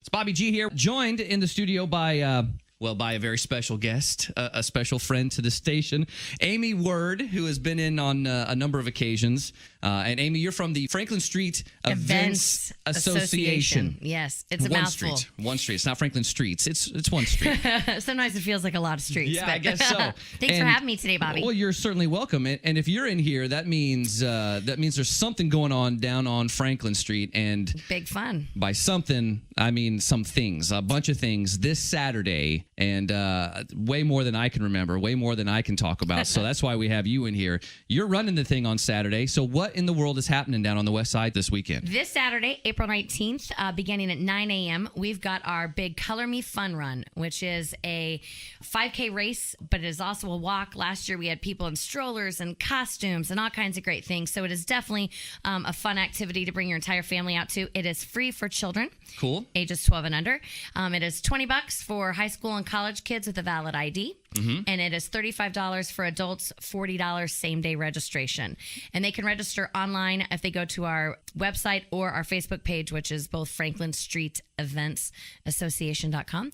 It's Bobby G here, joined in the studio by by a very special guest, a special friend to the station, Amy Word, who has been in on a number of occasions. And Amy, you're from the Franklin Street Events Association. Yes, it's a one mouthful. Street. One street. It's not Franklin Streets. It's one street. Sometimes it feels like a lot of streets. Yeah, but I guess so. Thanks for having me today, Bobby. Well, you're certainly welcome. And if you're in here, that means there's something going on down on Franklin Street. And big fun. by something, I mean some things, a bunch of things this Saturday, and way more than I can remember, way more than I can talk about. So that's why we have you in here. You're running the thing on Saturday. So what in the world is happening down on the west side this weekend? This Saturday, April 19th, beginning at 9 a.m., we've got our big Color Me Fun Run, which is a 5K race, but it is also a walk. Last year, we had people in strollers and costumes and all kinds of great things. So it is definitely a fun activity to bring your entire family out to. It is free for children. Cool. Ages 12 and under. It is $20 for high school and college kids with a valid ID. Mm-hmm. And it is $35 for adults, $40 same-day registration. And they can register online if they go to our website or our Facebook page, which is both Franklin Street Events Association.com.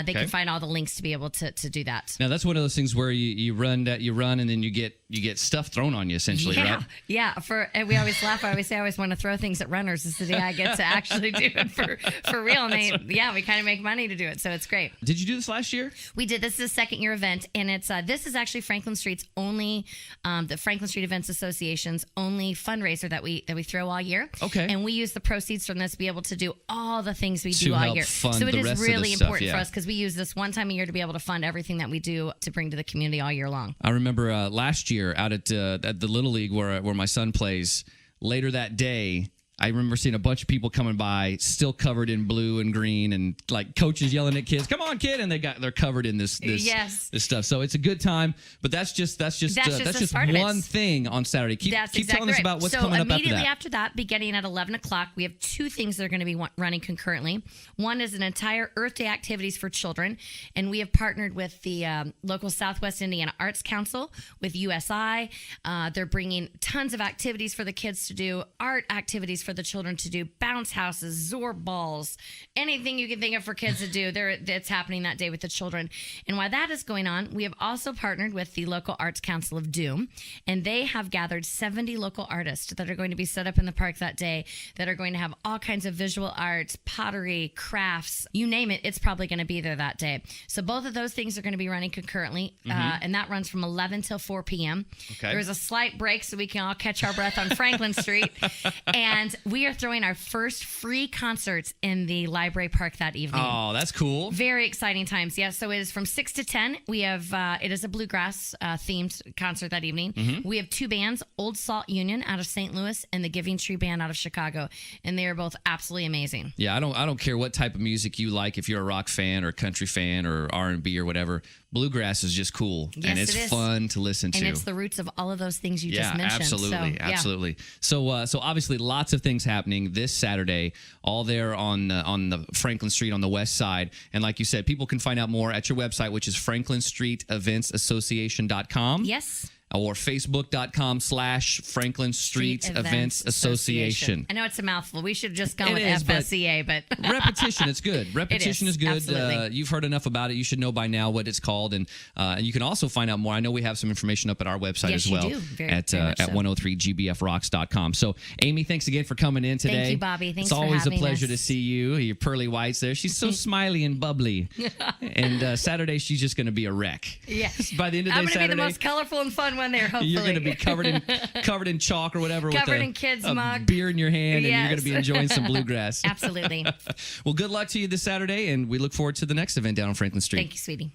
They can find all the links to be able to do that. Now, that's one of those things where you run and then you get stuff thrown on you, essentially, right? Yeah. And we always laugh. I always say I always want to throw things at runners. This is the day I get to actually do it for real. And we kind of make money to do it. So it's great. Did you do this last year? We did. This is a second year event, and it's this is actually Franklin Street's only, the Franklin Street Events Association's only fundraiser that we throw all year. Okay. And we use the proceeds from this to be able to do all the things we To do all help year. fund So it the is rest of really this stuff, important yeah. for us because we use this one time a year to be able to fund everything that we do to bring to the community all year long. I remember last year out at the Little League where my son plays, later that day, I remember seeing a bunch of people coming by still covered in blue and green, and like coaches yelling at kids, "Come on, kid!" And they're covered in this stuff. So it's a good time, but that's just one thing on Saturday. Keep telling us about what's coming up after that. Immediately after that, beginning at 11 o'clock, we have two things that are going to be running concurrently. One is an entire Earth Day activities for children, and we have partnered with the local Southwest Indiana Arts Council with USI. They're bringing tons of activities for the kids to do, art activities for the children to do, bounce houses, Zorb balls, anything you can think of for kids to do. It's happening that day with the children. And while that is going on, we have also partnered with the local Arts Council of Doom, and they have gathered 70 local artists that are going to be set up in the park that day that are going to have all kinds of visual arts, pottery, crafts, you name it, it's probably going to be there that day. So both of those things are going to be running concurrently, and that runs from 11 till 4 p.m. Okay. There's a slight break so we can all catch our breath on Franklin Street, and we are throwing our first free concerts in the library park that evening. Oh, that's cool. Very exciting times. Yeah, so it is from 6 to 10. We have, it is a bluegrass themed concert that evening. Mm-hmm. We have two bands, Old Salt Union out of St. Louis and the Giving Tree Band out of Chicago. And they are both absolutely amazing. Yeah, I don't care what type of music you like, if you're a rock fan or a country fan or R&B or whatever. Bluegrass is just cool, yes, and it's fun to listen to. And it's the roots of all of those things you just mentioned. Absolutely. So obviously lots of things happening this Saturday, all there on the Franklin Street on the west side. And like you said, people can find out more at your website, which is franklinstreeteventsassociation.com. Yes. Or facebook.com/Franklin Street Events Association. I know it's a mouthful. We should just go with FSEA, but repetition, it's good. Repetition is good. You've heard enough about it. You should know by now what it's called. And you can also find out more. I know we have some information up at our website as well. Yes, you do. At 103gbfrocks.com. So, Amy, thanks again for coming in today. Thank you, Bobby. Thanks for having us. It's always a pleasure to see you. Your pearly whites there. She's so smiley and bubbly. And Saturday, she's just going to be a wreck. Yes. By the end of the day, I'm going to Saturday, be the most colorful and fun one there, hopefully. You're going to be covered in chalk or whatever, covered with in kids' a mug, beer in your hand, yes. and you're going to be enjoying some bluegrass. Absolutely. Well, good luck to you this Saturday, and we look forward to the next event down on Franklin Street. Thank you, sweetie.